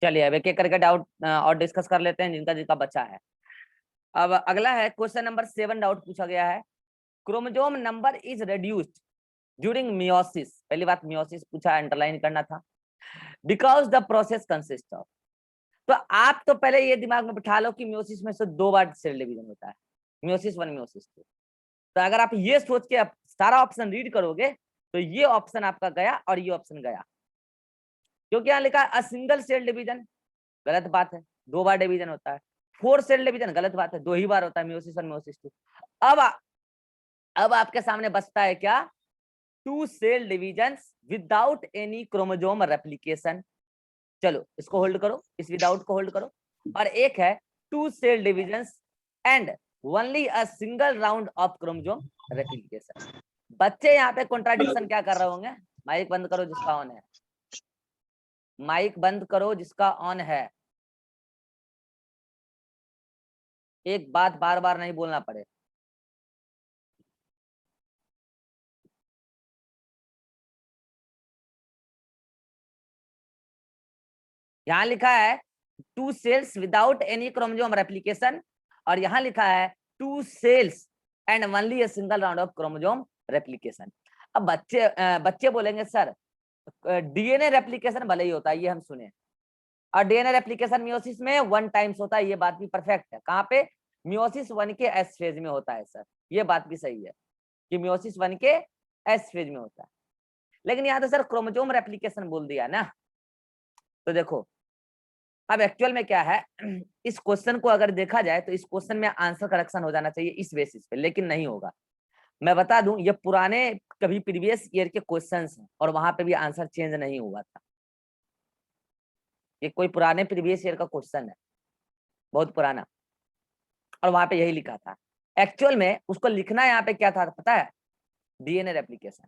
चलिए अब एक एक करके डाउट और डिस्कस कर लेते हैं जिनका जिनका बचा है। अब अगला है क्वेश्चन नंबर 7, डाउट पूछा गया है, chromosome number is reduced during meiosis. पहली बात मियोसिस पूछा, अंडरलाइन करना था। Because the process consist of, तो आप तो पहले ये दिमाग में बिठा लो कि मियोसिस में से 2 बार सेल डिवीजन होता है, मियोसिस 1 मियोसिस 2। तो अगर आप ये सोच के सारा ऑप्शन रीड करोगे तो ये ऑप्शन आपका गया और ये ऑप्शन गया, क्योंकि यहाँ लिखा है अ सिंगल सेल डिवीजन, गलत बात है, 2 बार डिवीजन होता है। 4 सेल डिवीजन, गलत बात है, 2 ही बार होता है, मियोसिस 1 मियोसिस 2। अब आपके सामने बचता है क्या, 2 cell division without any chromosome replication. चलो इसको होल्ड करो, इस विदाउट को होल्ड करो। और एक है 2 cell division and only a single round of chromosome replication. बच्चे यहाँ पे कॉन्ट्राडिक्शन क्या कर रहे होंगे, माइक बंद करो जिसका ऑन है, माइक बंद करो जिसका ऑन है, एक बात बार बार नहीं बोलना पड़े। यहाँ लिखा है 2 cells without any chromosome replication, और यहाँ लिखा है 2 cells and only a single round of chromosome replication. अब बच्चे बोलेंगे सर डीएनए रेप्लिकेशन भले ही होता है, ये हम सुने, और डीएनए रेप्लिकेशन मियोसिस में 1 टाइम्स होता है, ये बात भी परफेक्ट है। कहाँ पे, मियोसिस 1 के एस फेज में होता है सर, ये बात भी सही है कि मियोसिस 1 के एस फेज में होता है। लेकिन यहाँ तो सर क्रोमोसोम रेप्लिकेशन बोल दिया ना, तो देखो अब एक्चुअल में क्या है, इस क्वेश्चन को अगर देखा जाए तो इस क्वेश्चन में आंसर करेक्शन हो जाना चाहिए इस बेसिस पे, लेकिन नहीं होगा। मैं बता दूं ये पुराने कभी प्रीवियस ईयर के क्वेश्चंस हैं और वहां पे भी आंसर चेंज नहीं हुआ था। ये कोई पुराने प्रीवियस ईयर का क्वेश्चन है, बहुत पुराना, और वहां पे यही लिखा था। एक्चुअल में उसको लिखना यहाँ पे क्या था पता है, डीएनए रेप्लिकेशन।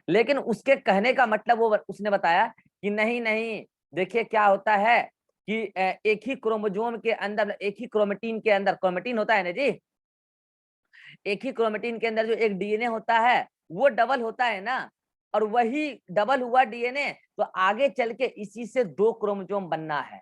लेकिन उसके कहने का मतलब वो उसने बताया कि नहीं नहीं, देखिए क्या होता है कि एक ही क्रोमोसोम के अंदर, एक ही क्रोमेटिन के अंदर, क्रोमेटिन होता है ना जी, एक ही क्रोमेटिन के अंदर जो एक डीएनए होता है वो डबल होता है ना, और वही डबल हुआ डीएनए तो आगे चल के इसी से 2 क्रोमोसोम बनना है।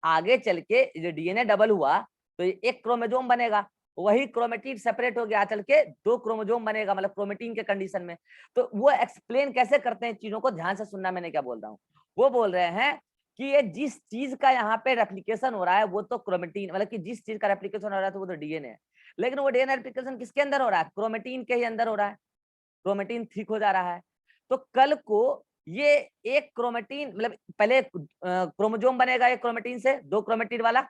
आगे चल के जो डीएनए डबल हुआ तो एक क्रोमोसोम बनेगा, वही क्रोमेटिन सेपरेट हो गया चल के 2 क्रोमोसोम बनेगा, मतलब क्रोमेटिन के कंडीशन में। तो वो एक्सप्लेन कैसे करते हैं चीजों को, ध्यान से सुनना मैंने क्या बोल रहा हूँ। वो बोल रहे हैं कि ये जिस चीज का यहाँ पे रेप्लिकेशन हो रहा है वो तो क्रोमेटिन, मतलब कि जिस चीज का रेप्लिकेशन हो रहा है तो वो तो डीएनए है, लेकिन वो डीएनए रेप्लिकेशन किसके अंदर हो रहा है, क्रोमेटिन के ही अंदर हो रहा है, क्रोमेटिन थिक हो जा रहा है। तो कल को ये एक क्रोमेटिन, मतलब पहले क्रोमोसोम बनेगा एक क्रोमेटिन से, 2 क्रोमेटिन वाला,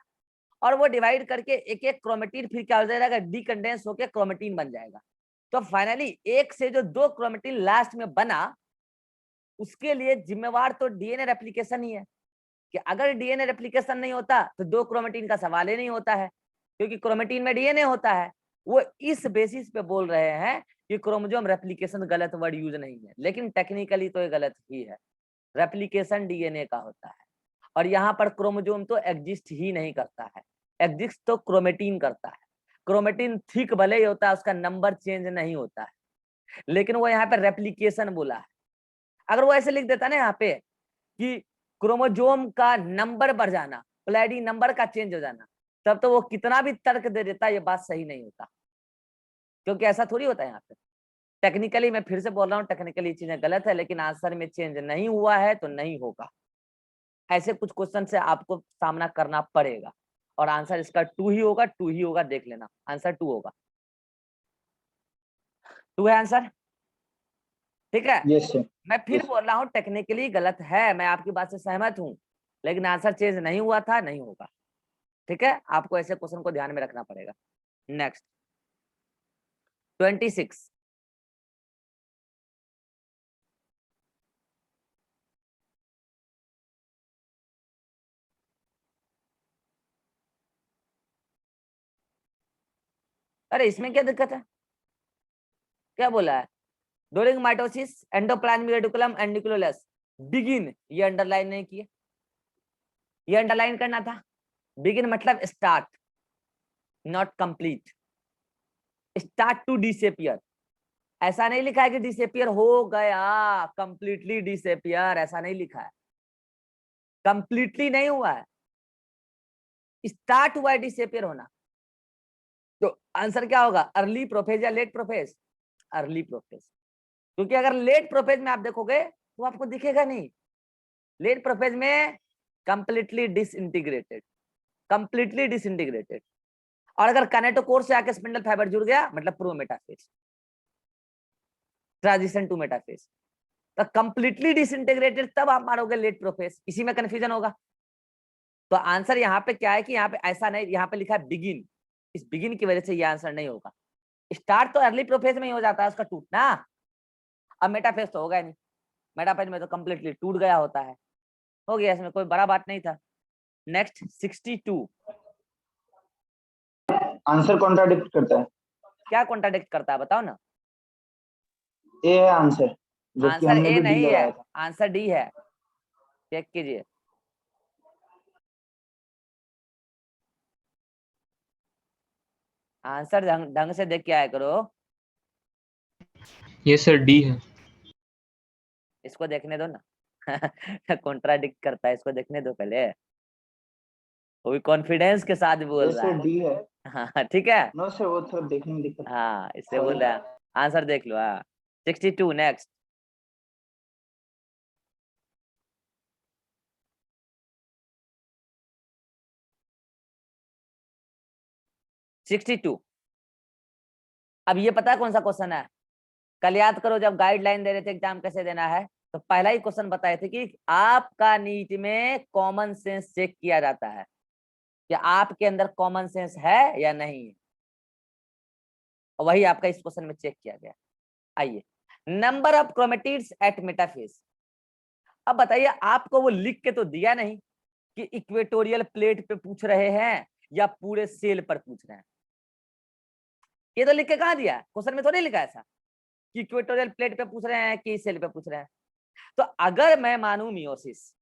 और वो डिवाइड करके एक एक क्रोमेटिन फिर क्या हो जाएगा, डीकंडेंस होकर क्रोमेटिन बन जाएगा। तो फाइनली एक से जो 2 क्रोमेटिन लास्ट में बना उसके लिए जिम्मेवार तो डीएनए रेप्लिकेशन ही है, कि अगर डीएनए रेप्लिकेशन नहीं होता तो 2 क्रोमेटिन का सवाल ही नहीं होता है, क्योंकि क्रोमेटिन में डीएनए होता है। वो इस बेसिस पे बोल रहे हैं कि क्रोमोसोम रेप्लिकेशन गलत वर्ड यूज नहीं है, लेकिन टेक्निकली तो ये गलत ही है, रेप्लिकेशन डीएनए का होता है। और यहाँ पर क्रोमोसोम तो एग्जिस्ट ही नहीं करता है, एग्जिस्ट तो क्रोमेटिन करता है। क्रोमेटिन थिक भले ही होता है, उसका नंबर चेंज नहीं होता है, लेकिन वो यहाँ पे रेप्लिकेशन बोला है। अगर वो ऐसे लिख देता ना यहाँ पे कि क्रोमोसोम का नंबर बढ़ जाना, प्लैडी नंबर का चेंज हो जाना, तब तो वो कितना भी तर्क दे देता ये बात सही नहीं होता, क्योंकि ऐसा थोड़ी होता है यहाँ पे। टेक्निकली मैं फिर से बोल रहा हूँ, टेक्निकली चीजें गलत है, लेकिन आंसर में चेंज नहीं हुआ है तो नहीं होगा। ऐसे कुछ क्वेश्चन से आपको सामना करना पड़ेगा, और आंसर इसका 2 ही होगा, 2 ही होगा, देख लेना आंसर 2 होगा, 2 है आंसर, ठीक है। Yes sir. मैं फिर बोल रहा हूँ टेक्निकली गलत है, मैं आपकी बात से सहमत हूँ, लेकिन आंसर चेंज नहीं हुआ था, नहीं होगा, ठीक है। आपको ऐसे क्वेश्चन को ध्यान में रखना पड़ेगा। नेक्स्ट 26, अरे इसमें क्या दिक्कत है, क्या बोला है, during mitosis endoplasmic reticulum and nucleolus begin, ये अंडरलाइन नहीं किए, ये अंडरलाइन करना था। बिगिन मतलब start, not complete, start to disappear. ऐसा नहीं लिखा है कि डिसअपियर हो गया, कंप्लीटली डिसअपियर, ऐसा नहीं लिखा है। कंप्लीटली नहीं हुआ है, स्टार्ट हुआ है डिसअपियर होना। तो आंसर क्या होगा, अर्ली प्रोफेज या लेट प्रोफेज? अर्ली प्रोफेज, क्योंकि अगर लेट प्रोफेज में आप देखोगे तो आपको दिखेगा नहीं। लेट प्रोफेज में कंप्लीटली डिसइंटीग्रेटेड, कंप्लीटली डिसइंटीग्रेटेड। और अगर कानेटोकोर से आके स्पिंडल फाइबर जुड़ गया मतलब pro metaphase, transition to metaphase. तो कंप्लीटली डिसइंटीग्रेटेड तब आप मारोगे लेट प्रोफेज, इसी में कंफ्यूजन होगा। तो आंसर यहाँ पे क्या है कि यहाँ पे ऐसा नहीं, यहाँ पे लिखा है बिगिन, इस बिगिन की वजह से ये आंसर नहीं होगा। स्टार्ट तो अर्ली प्रोफेज में ही हो जाता है उसका टूटना, अब मेटाफेज तो होगा नहीं, मेटाफेज में तो कंप्लीटली टूट गया होता है। हो गया, इसमें कोई बड़ा बात नहीं था। नेक्स्ट 62, आंसर कॉन्ट्राडिक्ट करता है। क्या कॉन्ट्राडिक्ट करता है बताओ ना? ए है आंसर, जबकि आंसर हमने ए भी डी नहीं है, लगाया था। आंसर डी है, चेक कीजिए। आंसर ढंग से देख के आया करो। ये सर डी है। इसको देखने दो ना कॉन्ट्राडिक्ट करता है, इसको देखने दो पहले, वो भी कॉन्फिडेंस के साथ बोल रहा सर है। डी है। हाँ ठीक है, नो सर, वो थोड़ा देखने में दिक्कत। हाँ इससे बोल सॉरी। रहा है। आंसर देख लो। हाँ 62, नेक्स्ट। Sixty two. अब ये पता है कौन सा क्वेश्चन है? कल याद करो जब गाइडलाइन दे रहे थे एग्जाम कैसे देना है, तो पहला ही क्वेश्चन बताए थे कि आपका नीट में कॉमन सेंस चेक किया जाता है कि आपके अंदर कॉमन सेंस है या नहीं है, और वही आपका इस क्वेश्चन में चेक किया गया। आइए, number of chromatids at metaphase. अब बताइए, आपको वो लिख के तो दिया नहीं कि इक्वेटोरियल प्लेट पे पूछ रहे हैं या पूरे सेल पर पूछ रहे हैं, ये तो लिख के कहा दिया है, क्वेश्चन में थोड़ी लिखा है ऐसा कि इक्वेटोरियल प्लेट पे पूछ रहे हैं कि सेल पे पूछ रहे हैं। तो अगर मैं मानू मियोसिस,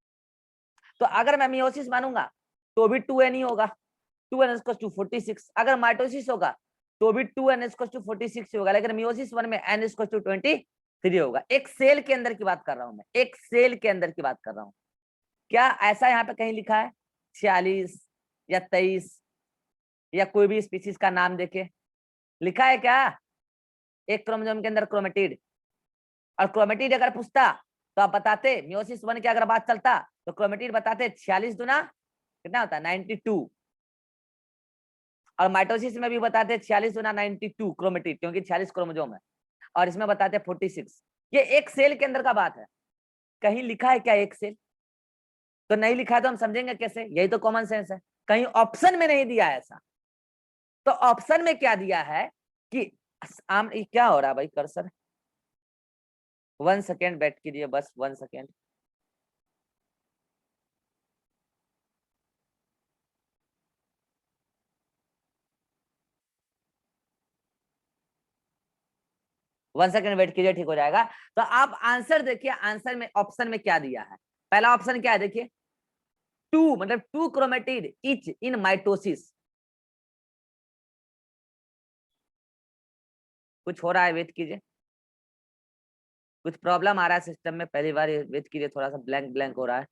तो अगर मैं मियोसिस मानूंगा तो भी 2n ही होगा, 2n = 46। अगर माइटोसिस होगा तो भी 2n = 46 होगा, लेकिन मियोसिस 1 में n = 23 होगा। एक सेल के अंदर की बात कर रहा हूं मैं, एक सेल के अंदर की बात कर रहा हूं। क्या ऐसा यहाँ पे कहीं लिखा है 46 या 23 या कोई भी स्पीशीज का नाम देके लिखा है क्या? एक क्रोमोसोम के अंदर क्रोमेटिड, और क्रोमेटिड अगर पूछता तो आप बताते, मियोसिस 1 की अगर बात चलता तो क्रोमेटिड बताते 46 दुना कितना होता है 92, और माइटोसिस में भी बताते 46 दुना 92 क्रोमेटिड, क्योंकि 46 क्रोमोसोम है, और इसमें बताते 46। ये एक सेल के अंदर का बात है, कहीं लिखा है क्या एक सेल? तो नहीं लिखा है तो हम समझेंगे कैसे? यही तो कॉमन सेंस है, कहीं ऑप्शन में नहीं दिया है ऐसा। तो ऑप्शन में क्या दिया है कि क्या हो रहा है भाई कर्सर? 1 सेकेंड बैठ कीजिए, बस 1 सेकेंड। वन सेकेंड वेट कीजिए, ठीक हो जाएगा। तो आप आंसर देखिए, आंसर में ऑप्शन में क्या दिया है। पहला ऑप्शन क्या है देखिए, 2 मतलब 2 क्रोमेटिड इच इन माइटोसिस। कुछ हो रहा है, वेट कीजिए, कुछ प्रॉब्लम आ रहा है सिस्टम में, पहली बार वेट कीजिए, थोड़ा सा ब्लैंक ब्लैंक हो रहा है,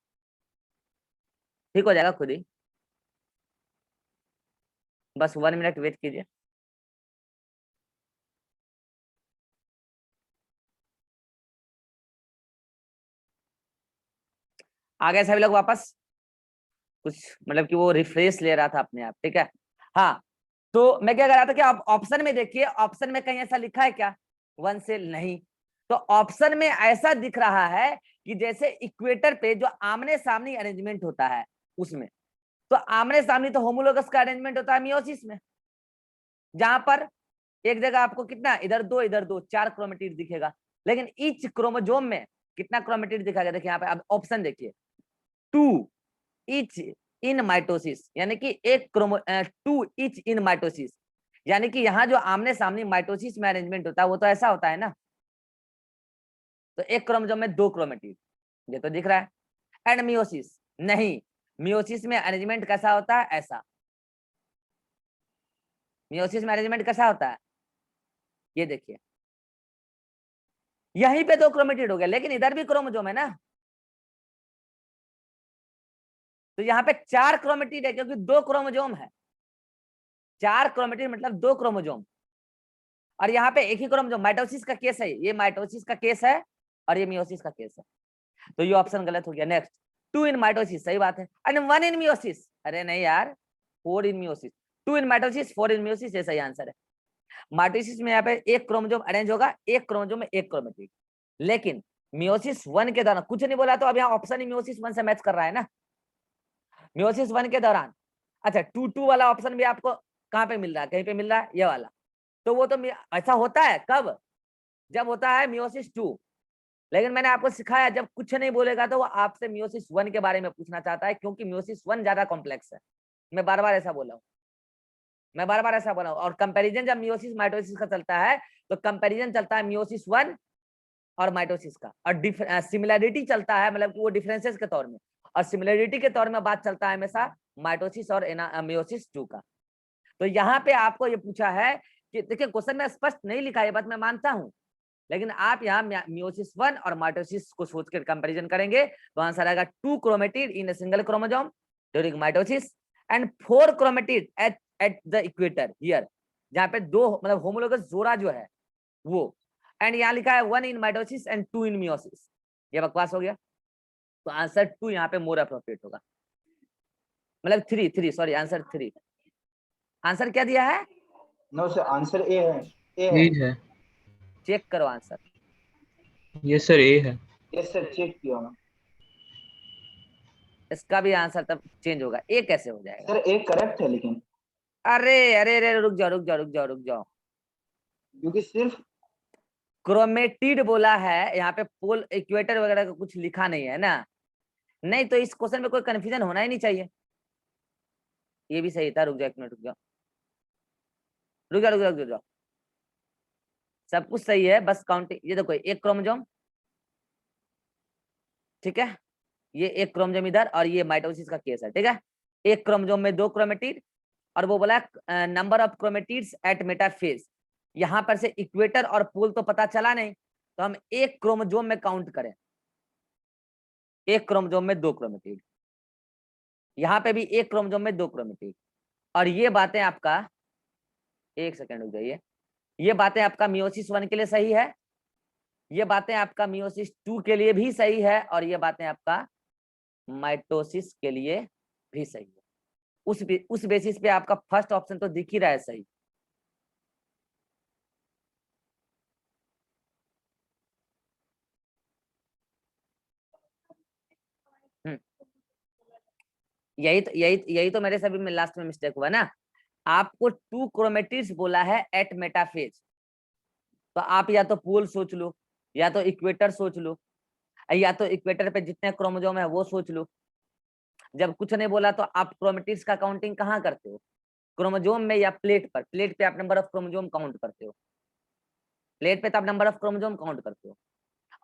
ठीक हो जाएगा खुद ही, बस 1 मिनट वेट कीजिए। आ गए सभी लोग वापस? कुछ मतलब कि वो रिफ्रेश ले रहा था अपने आप, ठीक है। हाँ, तो मैं क्या कर रहा था कि आप ऑप्शन में देखिए, ऑप्शन में कहीं ऐसा लिखा है क्या 1 सेल? नहीं। तो ऑप्शन में ऐसा दिख रहा है कि जैसे इक्वेटर पे जो आमने सामने अरेंजमेंट होता है उसमें, तो आमने सामने तो होमोलोगस का अरेंजमेंट होता है मियोसिस में, जहां पर एक जगह आपको कितना, इधर 2 इधर 2, 4 क्रोमेटिड दिखेगा। लेकिन ईच क्रोमोजोम में कितना क्रोमेटिड दिखाएगा? देखिए यहाँ पे, अब ऑप्शन देखिए, 2 ईच इन माइटोसिस, यानी कि एक 2 ईच इन माइटोसिस, यानी कि यहाँ जो आमने सामने माइटोसिस में अरेंजमेंट होता है वो तो ऐसा होता है ना। तो एक क्रोमोसोम में 2 क्रोमेटिड, ये तो दिख रहा है। एंड मियोसिस नहीं, मियोसिस में अरेंजमेंट कैसा होता है? ऐसा। मियोसिस में अरेंजमेंट कैसा होता है? ये देखिए, यहीं पे 2 क्रोमेटिड हो गया, लेकिन इधर भी क्रोमोसोम है ना, तो यहाँ पे 4 क्रोमेटिड है क्योंकि 2 क्रोमोजोम है। 4 क्रोमेटिड मतलब 2 क्रोमोजोम, और यहाँ पे एक ही क्रोमोजोम। माइटोसिस का केस है ये, माइटोसिस का केस है, और ये मियोसिस का केस है। तो ये ऑप्शन गलत हो गया। नेक्स्ट, 2 इन माइटोसिस सही बात है, एंड 1 इन मियोसिस, अरे नहीं यार, 4 इन मियोसिस। 2 इन माइटोसिस 4 इन मियोसिस, ये सही आंसर है। माइटोसिस में यहाँ पे एक क्रोमोजोम अरेंज होगा, एक क्रोमोजोम में एक क्रोमेटिड। लेकिन मियोसिस 1 के दौरान कुछ नहीं बोला, तो अब यहाँ ऑप्शन ही मियोसिस 1 से मैच कर रहा है ना। मियोसिस 1 के दौरान, अच्छा 2 वाला ऑप्शन भी आपको कहाँ पे मिल रहा है, कहीं पे मिल रहा है ये वाला। तो वो तो ऐसा होता है कब, जब होता है मियोसिस 2। लेकिन मैंने आपको सिखाया जब कुछ नहीं बोलेगा तो वो आपसे मियोसिस 1 के बारे में पूछना चाहता है, क्योंकि मियोसिस 1 ज्यादा कॉम्प्लेक्स है। मैं बार बार ऐसा बोला हूँ, मैं बार बार ऐसा बोला हूँ। और कंपैरिजन जब मियोसिस माइटोसिस का चलता है तो कंपैरिजन चलता है मियोसिस 1 और माइटोसिस का, और सिमिलैरिटी चलता है, मतलब कि वो डिफरेंसेस के तौर में, और सिमिलैरिटी के तौर में बात चलता है हमेशा माइटोसिस और मियोसिस 2 का। तो यहाँ पे आपको ये पूछा है कि देखिए क्वेश्चन में स्पष्ट नहीं लिखा है, बात मैं मानता हूँ, लेकिन आप यहाँ मियोसिस 1 और माइटोसिस को सोच कर कंपेरिजन करेंगे तो आंसर आएगा 2 chromatid in a single chromosome during mitosis and 4 chromatid at the equator here, जहाँ पे 2 मतलब होमोलोगस जोड़ा जो है वो, एंड यहाँ लिखा है 1 इन माइटोसिस एंड 2 इन मियोसिस। ये बकवास हो गया, तो आंसर 2 यहाँ पे मोर अप्रोप्रिएट होगा, मतलब 3 सॉरी, आंसर 3। आंसर क्या दिया है? नो सर, आंसर ए है, ए ए है। है। चेक करो आंसर। यस सर, ए है। यस सर, चेक किया मैं। इसका भी आंसर तब चेंज होगा, ए कैसे हो जाएगा? सर ए करेक्ट है, लेकिन अरे अरे अरे, रुक जाओ रुक जाओ रुक जाओ रुक जाओ, क्योंकि सिर्फ क्रोमेटिड बोला है यहाँ पे, पोल इक्वेटर वगैरह का कुछ लिखा नहीं है ना। नहीं तो इस क्वेश्चन में कोई कंफ्यूजन होना ही नहीं चाहिए। ये भी सही था, रुक जाओ एक मिनट, रुक जाओ रुक जाओ रुक जाओ रुक जाओ, सब कुछ सही है, बस काउंटिंग। ये देखो एक क्रोमोजोम, ठीक है, ये एक क्रोमोजोम इधर, और ये माइटोसिस का केस है, ठीक है। एक क्रोमोजोम में 2 क्रोमेटिड, और वो बोला number of chromatids at metaphase. यहाँ पर से इक्वेटर और पोल तो पता चला नहीं, तो हम एक क्रोमोजोम में काउंट करें, एक क्रोमोजोम में 2 क्रोमेटिड, यहाँ पे भी एक क्रोमोजोम में 2 क्रोमेटिड। और ये बातें आपका, एक सेकेंड रुक जाइए, ये बातें आपका मियोसिस 1 के लिए सही है, ये बातें आपका मियोसिस 2 के लिए भी सही है, और ये बातें आपका माइटोसिस के लिए भी सही है। उस बेसिस पे आपका फर्स्ट ऑप्शन तो दिख ही रहा है सही। हम्म, यही तो मेरे सभी में लास्ट में मिस्टेक हुआ ना। आपको 2 क्रोमेटिड्स बोला है एट मेटाफेज, तो आप या तो पोल सोच लो, या तो इक्वेटर सोच लो, या तो इक्वेटर पे जितने क्रोमोजोम है वो सोच लो। जब कुछ नहीं बोला तो आप क्रोमेटिड्स का काउंटिंग कहाँ करते हो, क्रोमोजोम में या प्लेट पर? प्लेट पे आप नंबर ऑफ क्रोमोजोम काउंट करते हो, प्लेट पे तो आप नंबर ऑफ क्रोमोजोम काउंट करते हो।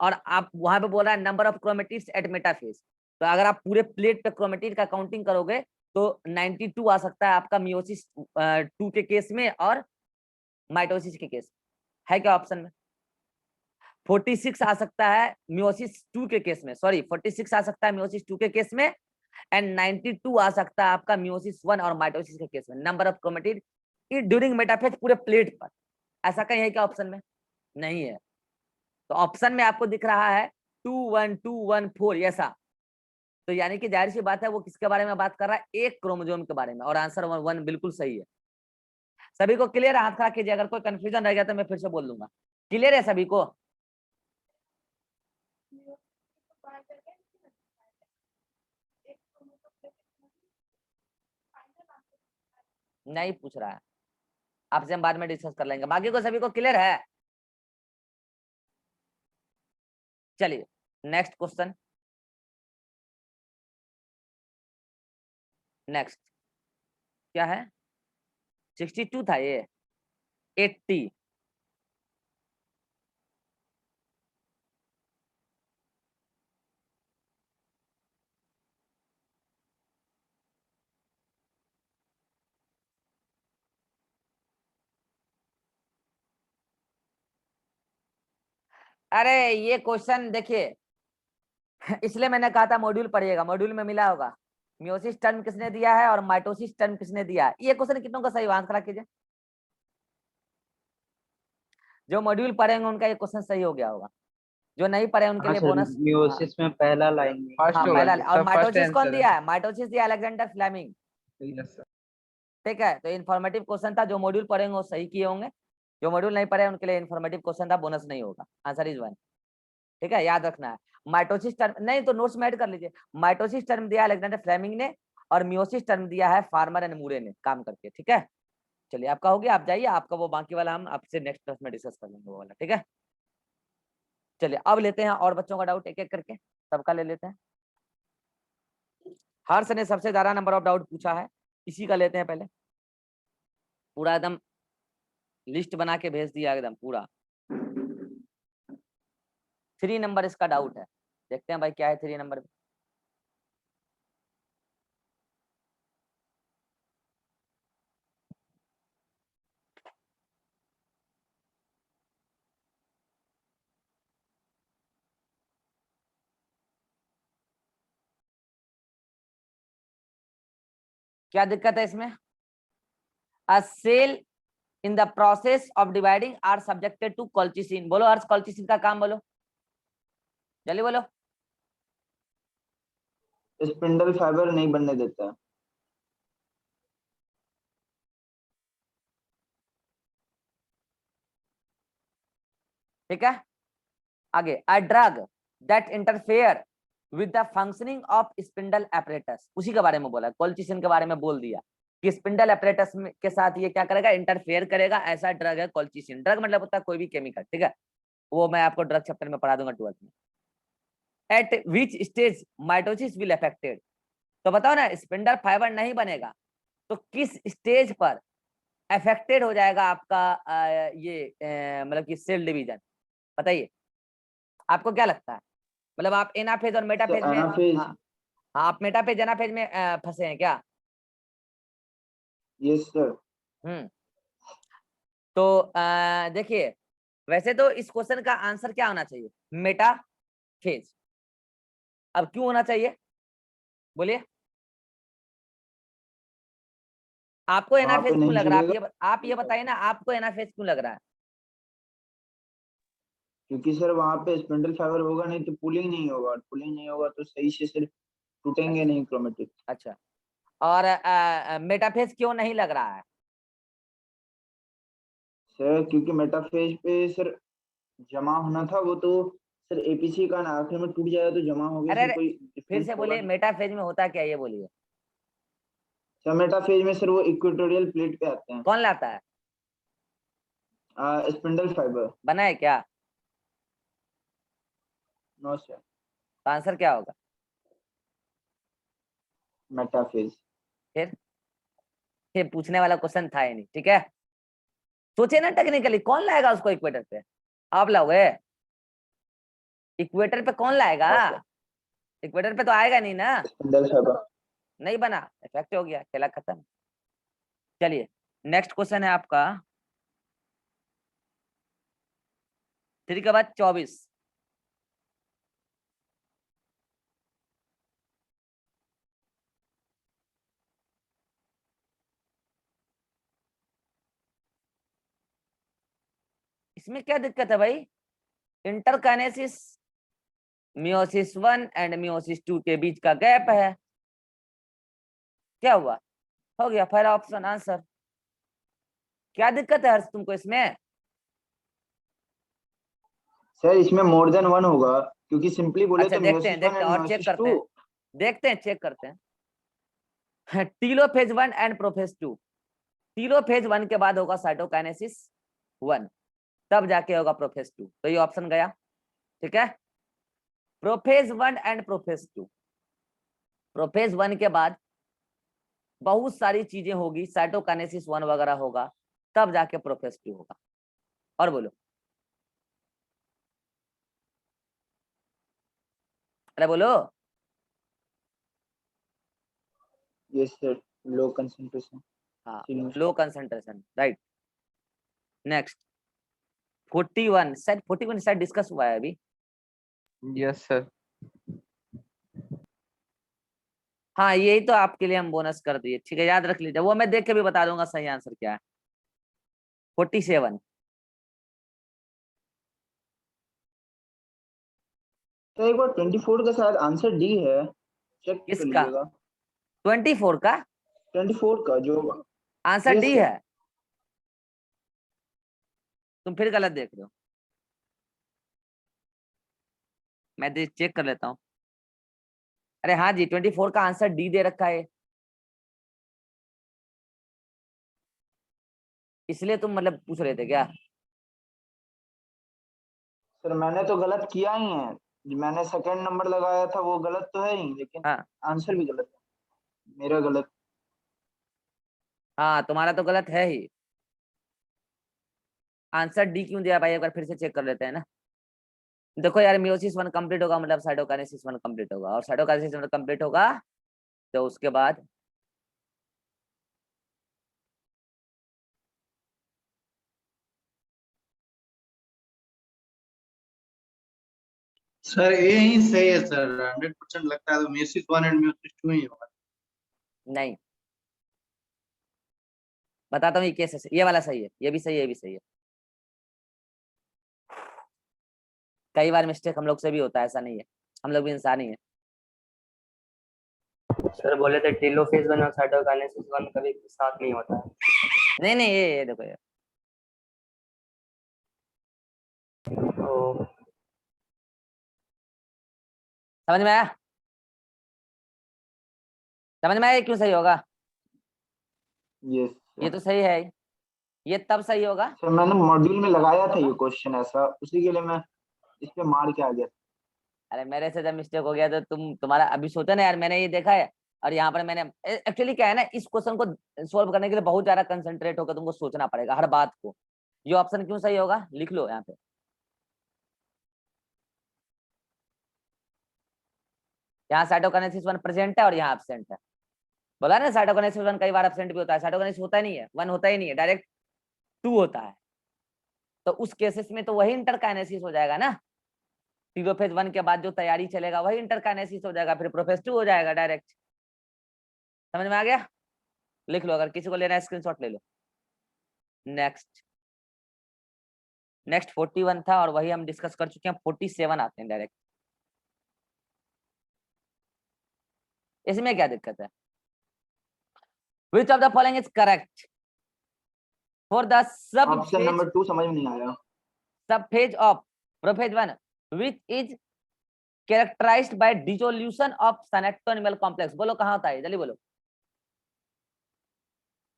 और आप वहां पे बोल रहा है number of chromatids at metaphase, तो अगर आप पूरे प्लेट पे क्रोमेटिड का काउंटिंग करोगे तो 92 आ सकता है आपका मियोसिस 2 के केस में, और माइटोसिस के केस है क्या ऑप्शन में? 46 आ सकता है मियोसिस 2 के केस में, सॉरी 46 आ सकता है मियोसिस 2 के केस में, एंड 92 आ सकता है आपका मियोसिस 1 और माइटोसिस के केस में, number of chromatid during metaphase पूरे प्लेट पर। ऐसा कहीं है क्या ऑप्शन में? नहीं है। तो ऑप्शन में आपको दिख रहा है 21214 ऐसा, तो यानी कि जाहिर सी बात है वो किसके बारे में बात कर रहा है, एक क्रोमोजोम के बारे में, और आंसर 1 बिल्कुल सही है। सभी को क्लियर है? हाथ खड़ा कीजिए, अगर कोई कंफ्यूजन रह गया तो मैं फिर से बोल दूंगा। क्लियर है सभी को? नहीं पूछ रहा है, आपसे हम बाद में डिस्कस कर लेंगे। बाकी को सभी को क्लियर है? चलिए नेक्स्ट क्वेश्चन, नेक्स्ट क्या है? 62 था ये, 80। अरे ये क्वेश्चन देखिए, इसलिए मैंने कहा था मॉड्यूल पढ़िएगा, मॉड्यूल में मिला होगा। मियोसिस टर्म किसने दिया है और माइटोसिस टर्म किसने दिया है? ये क्वेश्चन कितनों का सही आंसर कीजिए। जो मॉड्यूल पढ़ेंगे उनका ये क्वेश्चन सही हो गया होगा, जो नहीं पढ़े उनके हाँ लिए सर, बोनस। मियोसिस में पहला लाइन फर्स्ट हाँ होगा पहला। जी, और सब फर्स्ट माइटोसिस कौन आंसर दिया है? माइटोसिस दिया अलेक्जेंडर फ्लेमिंग। Yes sir. ठीक है, तो इन्फॉर्मेटिव क्वेश्चन था, जो मॉड्यूल पढ़ेंगे वो सही किए होंगे, जो मॉड्यूल नहीं पढ़े उनके लिए इन्फॉर्मेटिव क्वेश्चन था, बोनस नहीं होगा। Answer is 1। ठीक है, याद रखना है। माइटोसिस टर्म नहीं तो नोट्स में ऐड कर लीजिए। माइटोसिस टर्म दिया अलेक्जेंडर फ्लेमिंग ने और मियोसिस टर्म दिया है फार्मर एंड मूरे ने काम करके। ठीक है, चलिए आपका हो गया, आप जाइए, आपका वो बाकी वाला हम आपसे नेक्स्ट क्लास में डिस्कस कर लेंगे वो वाला। ठीक है, चलिए अब लेते हैं और बच्चों का डाउट एक एक करके, सबका ले लेते हैं। हर्ष ने सबसे ज्यादा नंबर ऑफ डाउट पूछा है, इसी का लेते हैं पहले। पूरा एकदम लिस्ट बना के भेज दिया एकदम पूरा। 3 नंबर इसका डाउट है, देखते हैं भाई क्या है 3 नंबर में। क्या दिक्कत है इसमें? A cell in the process of dividing are subjected to colchicine. बोलो हर्ष, कोल्चिसिन का काम बोलो, जल्दी बोलो। स्पिंडल फाइबर नहीं बनने देता। ठीक है, आगे। A drug that interfere with the functioning of spindle apparatus, उसी के बारे में बोला, कोल्चिसिन के बारे में बोल दिया कि स्पिंडल एपरेटस के साथ ये क्या करेगा, इंटरफेयर करेगा, ऐसा ड्रग है कोल्चिसिन। ड्रग मतलब होता है कोई भी केमिकल। ठीक है, वो मैं आपको ड्रग चैप्टर में पढ़ा दूंगा 12th में। Eight which stage mitosis will affected, तो बताओ ना, स्पिंडल फाइबर नहीं बनेगा तो किस स्टेज पर अफेक्टेड हो जाएगा आपका ये मतलब कि सेल डिवीजन? बताइए, आपको क्या लगता है? मतलब आप एनाफेज और मेटाफेज में, एनाफेज। हाँ हाँ, आप मेटाफेज एनाफेज में फंसे हैं क्या? Yes sir. तो देखिए, वैसे तो इस क्वेश्चन का आंसर क्या होना चाहिए? मेटाफेज। अब क्यों होना चाहिए बोलिए? आपको वहां एनाफेज पे क्यों नहीं लग रहा है? जुड़ेगा आप ये बताइए ना, आपको एनाफेज क्यों लग रहा है? क्योंकि सर वहां पे स्पिंडल फाइबर होगा नहीं तो पुलिंग नहीं होगा, और पुलिंग नहीं होगा तो सही से सर टूटेंगे नहीं क्रोमेटिक। अच्छा, और मेटाफेज क्यों नहीं लग रहा है? सर क्योंकि मेटाफेज पे सर जमा होना था, वो तो सर एपीसी का ना आखिर में टूट जाएगा तो जमा हो गया, अरे सर कोई फिर डिफरेंस से होगा बोलिए, नहीं। मेटाफेज में होता क्या ये बोलिए? सर मेटाफेज में सर वो इक्वेटोरियल प्लेट पे आते हैं कौन लाता है? Spindle fibre. बना है क्या? No sir. तो आंसर क्या होगा? मेटाफेज। फिर पूछने वाला क्वेश्चन था ही नहीं। ठीक है, सोचे ना टेक्निकली, कौन लाएगा उसको इक्वेटर पे? आप लाओगे? इक्वेटर पे कौन लाएगा? इक्वेटर पे तो आएगा नहीं ना। Spindle fibre. नहीं बना, इफेक्ट हो गया, खेला खत्म। चलिए नेक्स्ट क्वेश्चन है आपका 3 के बाद 24। इसमें क्या दिक्कत है भाई? इंटरकाइनेसिस मियोसिस 1 एंड मियोसिस 2 के बीच का गैप है। क्या हुआ? हो गया, पहला ऑप्शन आंसर। क्या दिक्कत है हर्ष तुमको इसमें? सर इसमें मोर देन वन होगा, क्योंकि सिंपली बोले अच्छा तो देखते हैं, मियोसिस वन देखते एंड हैं और चेक मियोसिस करते टू। हैं, देखते हैं, चेक करते हैं। Telophase 1 and prophase 2। टीलोफेज 1 के बाद होगा साइटोकाइनेसिस 1, तब जाके होगा प्रोफेज 2। तो ये ऑप्शन गया। ठीक है, प्रोफेज 1 एंड प्रोफेज 2। प्रोफेज 1 के बाद बहुत सारी चीजें होगी, साइटोकाइनेसिस 1 वगैरह होगा, तब जाके प्रोफेज 2 होगा। और बोलो, अरे बोलो। Yes sir, low concentration. हाँ, लो कंसंट्रेशन, राइट। नेक्स्ट 41, शायद 41 शायद डिस्कस हुआ है अभी। Yes sir. हाँ यही तो आपके लिए हम बोनस कर दिए, ठीक है, याद रख लीजिए, वो मैं देख के भी बता दूंगा सही आंसर क्या है। 47। तो एक बार 24 का शायद आंसर डी है, चेक कर किसका? लीजिएगा। 24 का 24 का जो, आंसर यस डी सर। है? तुम फिर गलत देख रहे हो, मैं चेक कर लेता हूँ। अरे हाँ जी, 24 का आंसर डी दे रखा है, इसलिए तुम मतलब पूछ रहे थे क्या? सर मैंने तो गलत किया ही है, जो मैंने सेकंड नंबर लगाया था वो गलत तो है ही, लेकिन हाँ आंसर भी गलत है मेरा, गलत। हाँ, तुम्हारा तो गलत है ही। आंसर डी क्यों दिया भाई, एक बार फिर से चेक कर लेते हैं ना। देखो यार, मियोसिस 1 कंप्लीट होगा मतलब साइटोकाइनेसिस 1 कंप्लीट होगा, और साइटोकाइनेसिस 1 कंप्लीट होगा तो उसके बाद सर ये ही सही है सर, 100% लगता है तो म्यूसिस 1 एंड म्यूसिस 2 ही होगा। नहीं, बताता हूँ, ये कैसे ये वाला सही है, ये भी सही है, ये भी सही है। कई बार मिस्टेक हम लोग से भी होता है, ऐसा नहीं है, हम लोग भी इंसान ही है। सर बोले थे टेलोफेज 1 और साइटोकाइनेसिस 1 कभी साथ नहीं होता है। नहीं नहीं, ये देखो ये तो समझ में आया, समझ में आया, ये क्यों सही होगा? यस ये सर। तो सही है, ये तब सही होगा। सर मैंने मॉड्यूल में लगाया था ये क्वेश्चन ऐसा, उसी के लिए मैं इस पे मार के आ गया। अरे मेरे से जब मिस्टेक हो गया तो तुम्हारा अभी सोचा ना यार, मैंने ये देखा है, और यहाँ पर मैंने एक्चुअली क्या है ना, इस क्वेश्चन को सोल्व करने के लिए बहुत ज्यादा कंसंट्रेट होकर तुमको सोचना पड़ेगा हर बात को। ये ऑप्शन क्यों सही होगा, लिख लो यहाँ पे। यहाँ साइटोकाइनेसिस 1 प्रेजेंट है और यहाँ एब्सेंट है। बोला ना साइटोकाइनेसिस 1 कई बार एब्सेंट भी होता है, साइटोकाइनेसिस होता नहीं है, 1 होता ही नहीं है, डायरेक्ट 2 होता है। तो उस केसेस में तो वही इंटरकाइनेसिस हो जाएगा ना, टीलोफेज 1 के बाद जो तैयारी चलेगा वही इंटरकाइनेसिस हो जाएगा, फिर प्रोफेज 2 हो जाएगा डायरेक्ट। समझ में आ गया? लिख लो, अगर किसी को लेना है स्क्रीनशॉट ले लो। नेक्स्ट, नेक्स्ट 41 था और वही हम डिस्कस कर चुके हैं, 47 आते हैं डायरेक्ट। इसमें क्या दिक्कत है? Which of the following is correct for the option number 2 समझ में नहीं आया। subphase of prophase 1 which is characterized by dissolution of synaptoanimal complex? बोलो कहाँ होता है, जल्दी बोलो,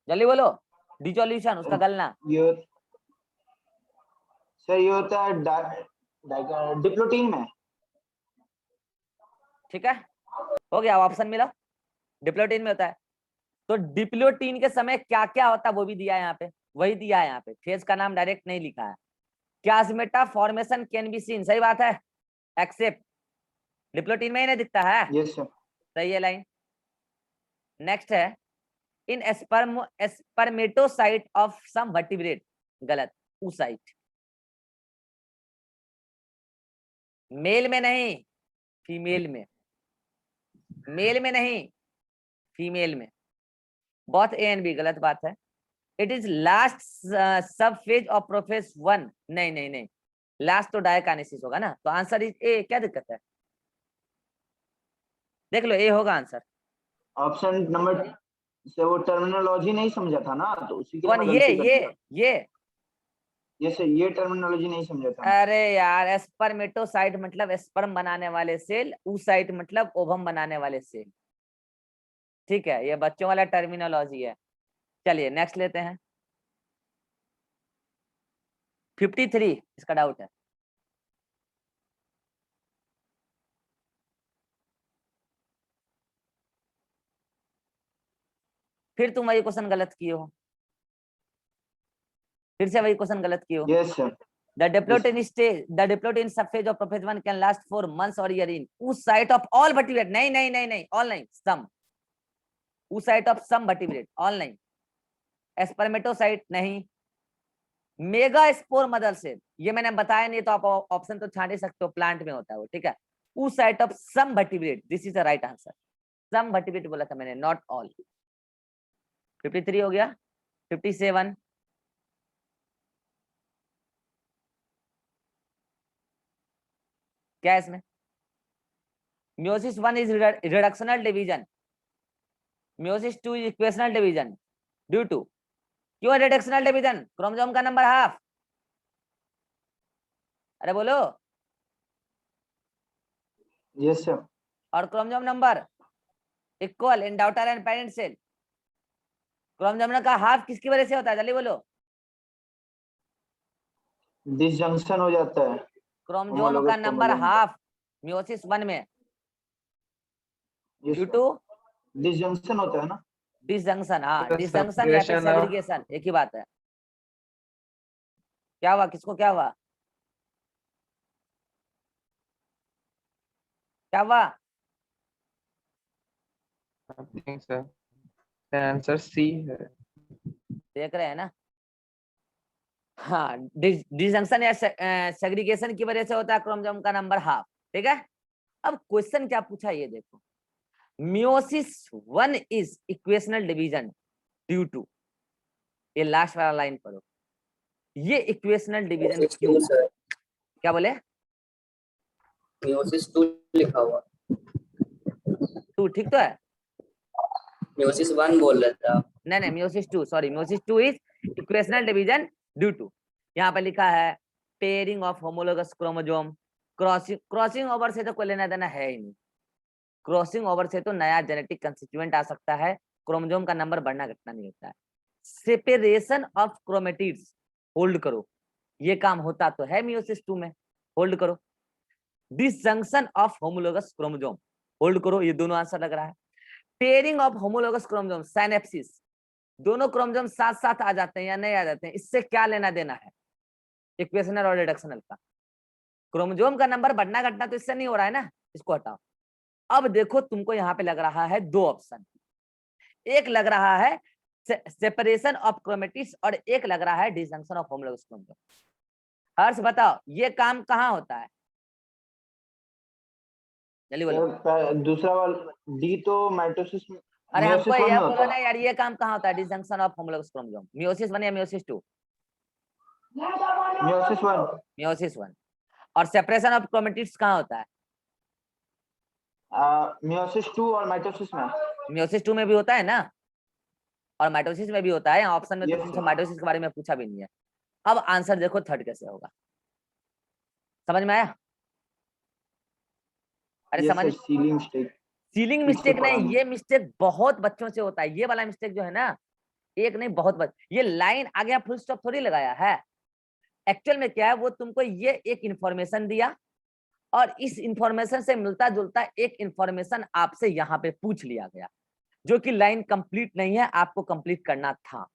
जल्दी बोलो। डिसोल्यूशन, उसका गलना। ये सर ये होता है डिप्लोटीन में। ठीक है, हो गया, ऑप्शन मिला, डिप्लोटीन में होता है। तो डिप्लोटीन के समय क्या क्या होता है वो भी दिया है यहाँ पे, वही दिया है यहाँ पे, फेज का नाम डायरेक्ट नहीं लिखा है। क्लासमेटा फॉर्मेशन कैन बी सीन, सही बात है, एक्सेप्ट डिप्लोटीन में ही नहीं दिखता है, यस सर। सही है लाइन। नेक्स्ट है इन स्पर्मेटोसाइट ऑफ सम वर्टिब्रेट, गलत, oocyte, मेल में नहीं फीमेल में, मेल में नहीं फीमेल में, बोथ ए एंड बी, गलत बात है। इट इज लास्ट सब फेज ऑफ प्रोफेज 1, नहीं नहीं नहीं, लास्ट तो डायकाइनेसिस होगा ना, तो आंसर इज ए, क्या दिक्कत है, देख लो ए होगा आंसर। ऑप्शन नंबर से वो टर्मिनोलॉजी नहीं समझा था ना, तो उसी के लिए कौन, मैं ये गलती कर ये दिया। ये ये सर ये टर्मिनोलॉजी नहीं समझा था मैं। अरे यार, स्पर्मेटोसाइट मतलब स्पर्म बनाने वाले सेल, oocyte मतलब ओवम बनाने वाले सेल, ठीक है, ये बच्चों वाला टर्मिनोलॉजी है। चलिए नेक्स्ट लेते हैं, 53 इसका डाउट है। फिर तुम वही क्वेश्चन गलत किए हो, फिर से वही क्वेश्चन गलत किए हो। Yes sir. The diplotin stage, the diplotin subphase of prophase 1 can last for months or year in oocyte of all vertebrate, नहीं नहीं नहीं नहीं, all नहीं, some, oocyte of some vertebrate, all नहीं, स्पर्मेटोसाइट नहीं, मेगा स्पोर मदर सेल, ये मैंने बताया नहीं तो आप ऑप्शन तो छांट ही सकते हो, प्लांट में होता है वो, ठीक है, oocyte of some vertebrate, this is the right answer. Some vertebrate बोला था मैंने, नॉट ऑल। 53 हो गया। 57 क्या है इसमें? Meiosis 1 is reductional division, Meiosis 2 is equational division due to, क्यों है reductional division? क्रोमोसोम का नंबर हाफ। अरे बोलो। Yes sir. और chromosome number equal in daughter and parent cell. Chromosome का हाफ किसकी वजह से होता है, जल्दी बोलो। डिसजंक्शन हो जाता है क्रोमोसोम का नंबर हाफ Meiosis 1 में ड्यू टू डिसजंक्शन होता है ना। डिसजंक्शन। हाँ, डिसजंक्शन या फिर सेग्रीगेशन, एक ही बात है। क्या हुआ, किसको क्या हुआ, क्या हुआ? सर आंसर सी है। देख रहे हैं ना। हाँ, डिसजंक्शन या सेग्रीगेशन की वजह से होता है क्रोमोसोम का नंबर हाफ। ठीक है, अब क्वेश्चन क्या पूछा ये देखो। Meiosis 1 is equational division due to, ये लास्ट वाला लाइन पढ़ो, ये इक्वेशनल डिवीजन क्यों? क्या बोले? Meiosis 2 लिखा हुआ, 2 ठीक तो है। Meiosis 1 बोल रहा था। नहीं, Meiosis 2, sorry, Meiosis 2 is equational division due to, यहाँ पे लिखा है pairing of homologous chromosome. Crossing over से तो कोई लेना देना है ही नहीं। क्रॉसिंग ओवर से तो नया जेनेटिक कंस्टिट्यूएंट आ सकता है, क्रोमोसोम का नंबर बढ़ना घटना नहीं होता है। सेपरेशन ऑफ क्रोमेटिड्स, होल्ड करो, ये काम होता तो है Meiosis 2 में, होल्ड करो। Disjunction of homologous chromosome, hold करो, ये दोनों आंसर लग रहा है। Pairing of homologous chromosome, synapsis, दोनों क्रोमोसोम साथ साथ आ जाते हैं या नहीं आ जाते हैं, इससे क्या लेना देना है इक्वेशनल और रिडक्शनल का? क्रोमोसोम का नंबर बढ़ना घटना तो इससे नहीं हो रहा है ना, इसको हटाओ। अब देखो तुमको यहाँ पे लग रहा है दो ऑप्शन, एक लग रहा है सेपरेशन ऑफ क्रोमेटिड्स और एक लग रहा है डिसजंक्शन ऑफ होमोलोगस क्रोमोसोम। हर्ष बताओ ये काम कहाँ होता है, जल्दी बोलो। दूसरा वाला डी तो माइटोसिस में। अरे हमको Meiosis 1 ये में बोलो होता ना है। यार, ये काम कहाँ होता है disjunction of homologous chromosome? Meiosis 1 या Meiosis 2? Meiosis 1। Meiosis 1। और सेपरेशन ऑफ क्रोमेटिड्स कहाँ होता है? Meiosis 2 और माइटोसिस में। Meiosis 2 में भी होता है ना, और माइटोसिस में भी होता है। ऑप्शन में तो Yes, तुमसे sir। माइटोसिस के बारे में पूछा भी नहीं है। अब आंसर देखो थर्ड कैसे होगा, समझ में आया? अरे Yes, समझ, sir, ceiling mistake. Ceiling mistake नहीं, ये मिस्टेक बहुत बच्चों से होता है। ये वाला मिस्टेक जो है ना, एक नहीं बहुत ये लाइन आ गया फुल स्टॉप थोड़ी लगाया है। एक्चुअल में क्या है, वो तुमको ये एक इंफॉर्मेशन दिया और इस इंफॉर्मेशन से मिलता जुलता एक इंफॉर्मेशन आपसे यहाँ पे पूछ लिया गया, जो कि लाइन कंप्लीट नहीं है, आपको कंप्लीट करना था।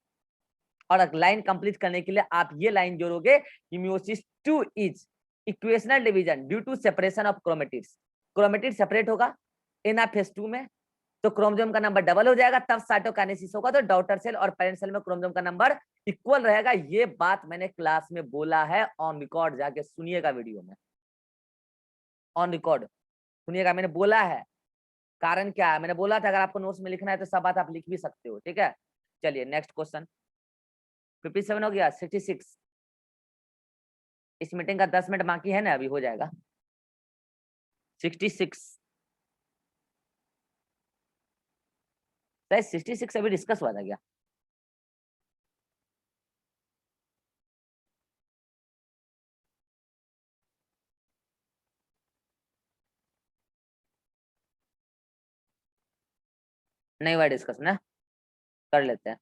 और लाइन कंप्लीट करने के लिए आप ये लाइन जोड़ोगे कि Meiosis 2 is equational division due to separation of chromatids. Chromatid separate होगा एनाफेज 2 में, तो क्रोमोसोम का नंबर डबल हो जाएगा, तब साइटोकाइनेसिस होगा, तो डॉटर सेल और पेरेंट सेल में क्रोमोसोम का नंबर इक्वल रहेगा। ये बात मैंने क्लास में बोला है, ऑन रिकॉर्ड जाके सुनिएगा, वीडियो में ऑन रिकॉर्ड सुनिएगा, मैंने बोला है। कारण क्या है, मैंने बोला था अगर आपको नोट्स में लिखना है तो सब बात आप लिख भी सकते हो। ठीक है, चलिए नेक्स्ट क्वेश्चन। 57 हो गया, 66। इस मीटिंग का 10 मिनट बाकी है ना, अभी हो जाएगा। 66 66 अभी डिस्कस हुआ था क्या? नहीं हुआ डिस्कस ना, कर लेते हैं।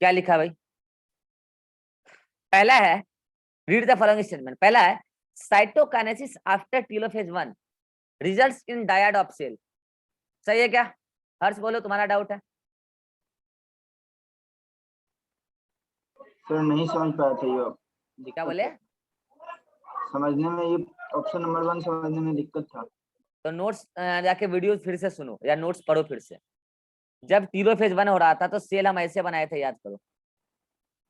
क्या लिखा भाई? पहला है, रीड द फॉलोइंग स्टेटमेंट। पहला है cytokinesis after telophase 1 results in dyad of cell. सही है क्या? हर्ष बोलो, तुम्हारा डाउट है? सर नहीं समझ पाया था ये। क्या बोले? समझने में, ये ऑप्शन नंबर 1 समझने में दिक्कत था। तो नोट्स जाके वीडियो फिर से सुनो या नोट्स पढ़ो फिर से। जब टेलोफेज 1 हो रहा था तो सेल हम ऐसे बनाए थे, याद करो।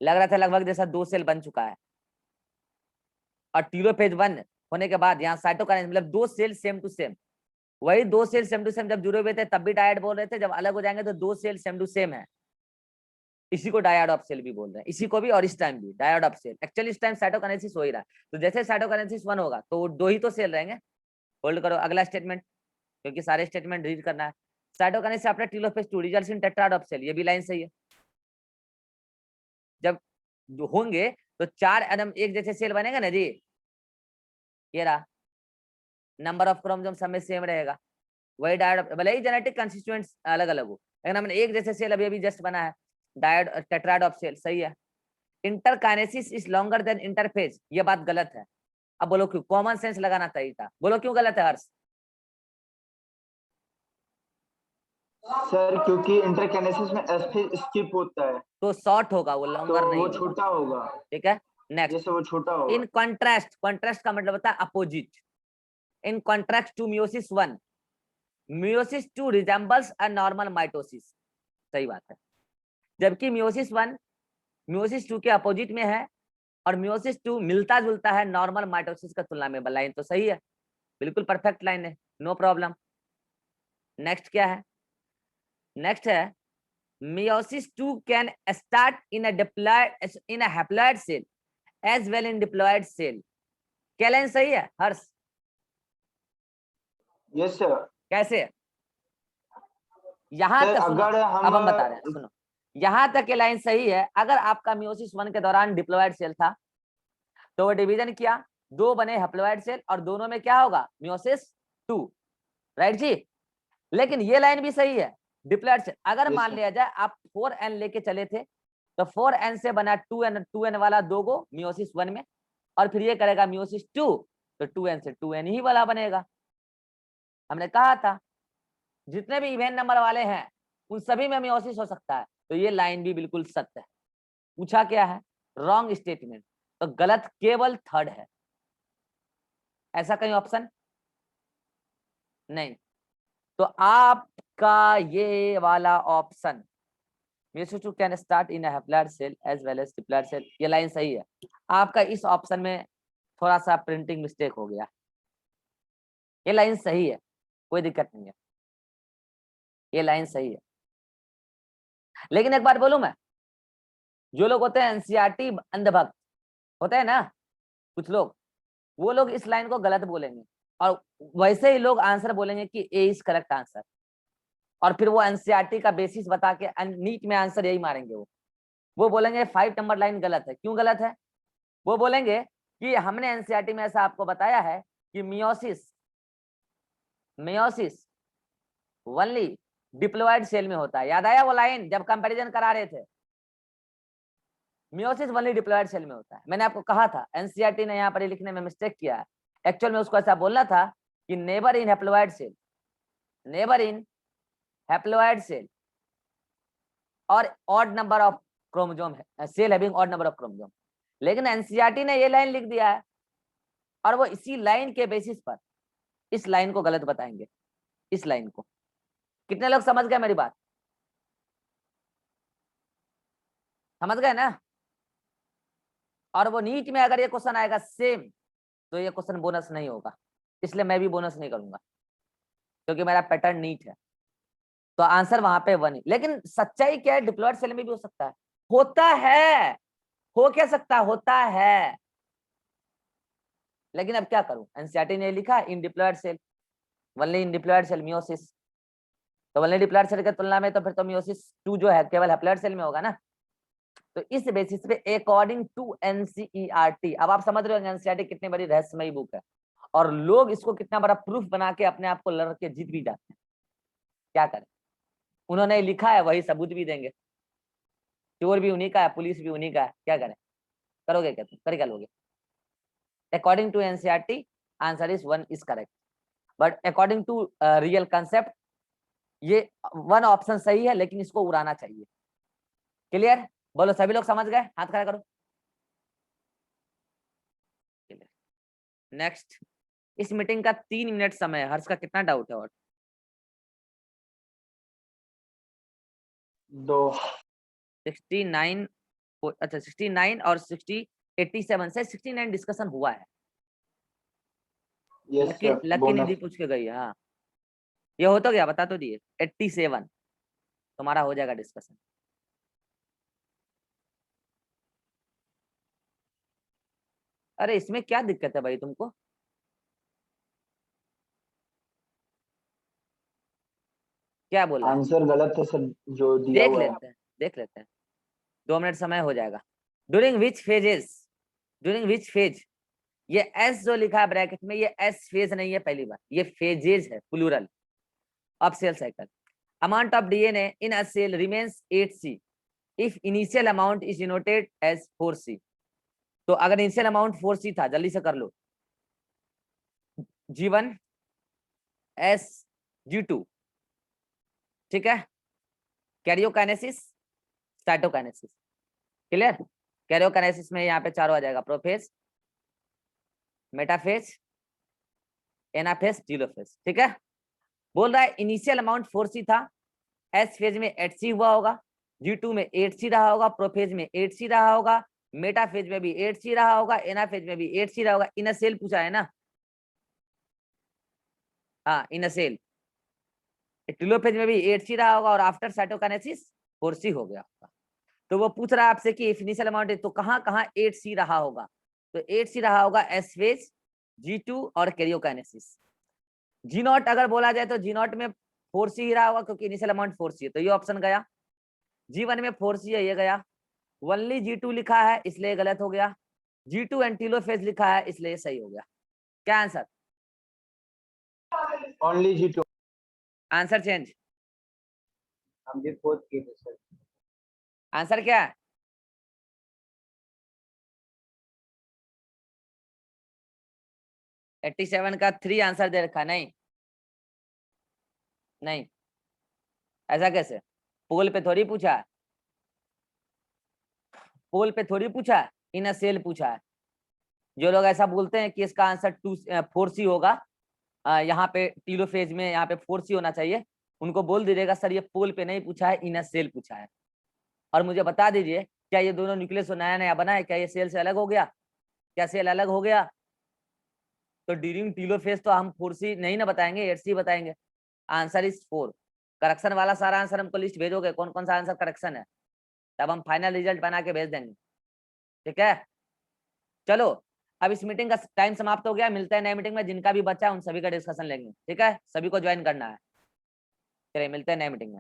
लग रहा था लगभग जैसा 2 सेल बन चुका है, और टेलोफेज 1 होने के बाद यहाँ साइटोकाइनेसिस मतलब दो सेल सेम टू सेम, वही दो सेल सेम टू सेम जब जुड़े हुए थे तब भी डायड बोल रहे थे, जब अलग हो जाएंगे तो दो सेल सेम टू सेम है, इसी को डायड ऑफ सेल भी बोल रहे हैं, इसी को भी और इस टाइम भी डायड ऑफ सेल। एक्चुअली इस टाइम साइटोकाइनेसिस हो ही रहा है, तो जैसे साइटोकाइनेसिस 1 होगा तो दो ही तो सेल रहेंगे। होल्ड करो अगला स्टेटमेंट, क्योंकि सारे स्टेटमेंट रीड करना है। Cytokinesis after telophase 2 results in tetrad of cell, ये भी लाइन सही है। जब होंगे तो 4 एटम एक जैसे सेल बनेगा ना जी, ये रहा, नंबर ऑफ क्रोमोसोम सब में सेम रहेगा, वही डायड, भले ही जेनेटिक कंस्टिट्यूएंट्स अलग अलग हो, लेकिन हमने एक जैसे सेल अभी जस्ट बना है, डायड टेट्राड ऑफ सेल, सही है। Interkinesis is longer than interphase, ये बात गलत है। अब बोलो क्यों, कॉमन सेंस लगाना चाहिए था, बोलो क्यों गलत है हर्ष? सर क्योंकि इंटरकनेसिस में एस फेज स्किप होता है तो शॉर्ट होगा, वो तो लॉन्गर नहीं वो होगा, छोटा होगा, ठीक है। नेक्स्ट, जैसे वो छोटा होगा। इन कॉन्ट्रास्ट, कॉन्ट्रास्ट का मतलब होता है opposite, in contrast to meiosis 1, meiosis 2 resembles a normal mitosis, सही बात है। जबकि मियोसिस 1 मियोसिस 2 के अपोजिट में है और मियोसिस 2 मिलता जुलता है नॉर्मल माइटोसिस का तुलना में, लाइन तो सही है, बिल्कुल परफेक्ट लाइन है, नो प्रॉब्लम। नेक्स्ट क्या है? नेक्स्ट है meiosis 2 can start in a haploid cell as well in diploid cell, क्या लाइन सही है हर्ष? Yes sir. कैसे? यहां सर तक सुनो, अगर अब हम बता रहे हैं, सुनो, यहां तक ये लाइन सही है। अगर आपका मियोसिस 1 के दौरान डिप्लॉयड सेल था तो वो डिवीजन किया, दो बने हैप्लॉयड सेल और दोनों में क्या होगा, मियोसिस 2, राइट जी। लेकिन ये लाइन भी सही है, डिप्लॉयड सेल। अगर मान लिया जाए आप 4n लेके चले थे तो 4n से बना 2n वाला दो गो मियोसिस 1 में, और फिर ये करेगा मियोसिस 2 तो 2n से 2n ही वाला बनेगा। हमने कहा था जितने भी इवेंट नंबर वाले हैं उन सभी में मियोसिस हो सकता है, तो ये लाइन भी बिल्कुल सत्य है। पूछा क्या है? रॉन्ग स्टेटमेंट, तो गलत केवल थर्ड है, ऐसा कहीं ऑप्शन नहीं। तो आपका ये वाला option meiosis 2 can start in a haploid cell as well as diploid cell, ये लाइन सही है। आपका इस ऑप्शन में थोड़ा सा प्रिंटिंग मिस्टेक हो गया, ये लाइन सही है, कोई दिक्कत नहीं है, ये लाइन सही है। लेकिन एक बात बोलूं मैं, जो लोग होते हैं एनसीईआरटी अंधभक्त होते हैं ना कुछ लोग, वो लोग इस लाइन को गलत बोलेंगे और वैसे ही लोग आंसर बोलेंगे कि ए इज करेक्ट आंसर, और फिर वो एनसीईआरटी का बेसिस बता के नीट में आंसर यही मारेंगे। वो बोलेंगे 5 नंबर लाइन गलत है। क्यों गलत है? वो बोलेंगे कि हमने एनसीईआरटी में ऐसा आपको बताया है कि मियोसिस ओनली डिप्लॉयड सेल में होता है। याद आया वो लाइन जब कंपैरिजन करा रहे थे? मियोसिस ओनली डिप्लॉयड सेल में होता है। मैंने आपको कहा था एनसीईआरटी ने यहाँ पर लिखने में मिस्टेक किया है, एक्चुअल में उसको ऐसा बोलना था कि never in haploid cell, never in haploid cell और ऑड नंबर ऑफ क्रोमोसोम है, cell having odd number of chromosome. लेकिन एनसीईआरटी ने ये लाइन लिख दिया है और वो इसी लाइन के बेसिस पर इस लाइन को गलत बताएंगे। इस लाइन को कितने लोग समझ गए मेरी बात? समझ गए ना? और वो नीट में अगर ये क्वेश्चन आएगा सेम तो ये क्वेश्चन बोनस नहीं होगा, इसलिए मैं भी बोनस नहीं करूंगा क्योंकि मेरा पैटर्न नीट है। तो आंसर वहां पे 1 ही। लेकिन सच्चाई क्या है, डिप्लॉयड सेल में भी हो सकता है, होता है, हो क्या सकता, होता है। लेकिन अब क्या करूं, एनसीईआरटी ने लिखा in diploid cell, only in diploid cell meiosis, तो ओनली डिप्लॉयड सेल की तुलना में तो फिर तो मियोसिस 2 जो है केवल हैप्लॉयड सेल में होगा ना। तो इस बेसिस पे अकॉर्डिंग टू एनसीईआरटी, अब आप समझ रहे हो एनसीईआरटी कितनी बड़ी रहस्यमयी बुक है और लोग इसको कितना बड़ा प्रूफ बना के अपने आप को लड़ के जीत भी जाते हैं। क्या करें, उन्होंने लिखा है वही सबूत भी देंगे, चोर भी उन्हीं का है, पुलिस भी उन्हीं का है, क्या करें? करोगे क्या तुम, कर क्या लोगे? According to NCERT answer is 1 is correct, but according to real concept ये 1 ऑप्शन सही है, लेकिन इसको उड़ाना चाहिए। क्लियर? बोलो सभी लोग समझ गए, हाथ खड़ा करो। नेक्स्ट, इस मीटिंग का 3 मिनट समय है। हर्ष का कितना डाउट है? और 2 69, अच्छा 69 और 87 से 69 डिस्कशन हुआ है। Yes Lucky sir, lucky bonus. Nidhi पूछ के गई है। हाँ ये हो तो गया, बता तो दिए 87 तुम्हारा हो जाएगा डिस्कशन। अरे इसमें क्या दिक्कत है भाई तुमको? क्या बोला है? आंसर गलत है सर जो दिया देख हुआ है। लेते हैं, देख लेते हैं, 2 मिनट समय हो जाएगा। During which phases, during which phase, ये एस जो लिखा है ब्रैकेट में, ये एस फेज नहीं है, पहली बार ये फेजेज है plural of cell cycle. Amount of DNA in a cell remains 8C if initial amount is denoted as 4C। तो अगर इनिशियल अमाउंट 4C था, जल्दी से कर लो, G1 S G2, ठीक है, कैरियोकाइनेसिस साइटोकाइनेसिस, क्लियर। कैरियोकाइनेसिस में यहाँ पे चारों आ जाएगा, प्रोफेज, मेटाफेज, एनाफेज, टीलोफेज, ठीक है। बोल रहा है इनिशियल अमाउंट 4C था, एस फेज में 8C हुआ होगा, G2 में 8C रहा होगा, प्रोफेज में 8C रहा होगा, मेटाफेज में भी 8C रहा होगा, एनाफेज में भी 8C रहा होगा। इन सेल पूछा है ना, हाँ इन सेल। टीलोफेज में भी 8C रहा होगा और आफ्टर साइटोकाइनेसिस 4C हो गया होगा। तो वो पूछ रहा है आपसे कि इनिशियल अमाउंट है तो कहाँ कहाँ 8C रहा होगा, तो 8C रहा होगा एस फेज, G2 और कैरियोकाइनेसिस। G0 अगर बोला जाए तो G0 में 4C ही रहा होगा क्योंकि इनिशियल अमाउंट 4C है, तो ये ऑप्शन गया। G1 में 4C है, ये गया। ओनली G2 लिखा है इसलिए गलत हो गया। G2 एंड टीलोफेज लिखा है इसलिए सही हो गया। क्या answer? Only G2। Answer change. हम भी 4 किए थे सर। आंसर क्या है? एट्टी 87 का 3 आंसर दे रखा, नहीं नहीं, ऐसा कैसे? पोल पे थोड़ी पूछा है, पोल पे थोड़ी पूछा है, इन सेल पूछा है। जो लोग ऐसा बोलते हैं कि इसका आंसर 4C होगा, यहाँ पे टीलोफेज में यहाँ पे 4C होना चाहिए, उनको बोल दीजिएगा सर ये पोल पे नहीं पूछा है, इन सेल पूछा है। और मुझे बता दीजिए क्या ये दोनों न्यूक्लियस नया नया बना है, क्या ये सेल से अलग हो गया? क्या सेल अलग हो गया? तो ड्यूरिंग टीलोफेज तो हम 4C नहीं ना बताएंगे, 8C बताएंगे। Answer is 4। करेक्शन वाला सारा आंसर हमको लिस्ट भेजोगे, कौन कौन सा आंसर करेक्शन है, तब हम फाइनल रिजल्ट बना के भेज देंगे, ठीक है। चलो अब इस मीटिंग का टाइम समाप्त हो गया, मिलते हैं नए मीटिंग में। जिनका भी बच्चा उन सभी का डिस्कशन लेंगे, ठीक है, सभी को ज्वाइन करना है। चलिए मिलते हैं नए मीटिंग में।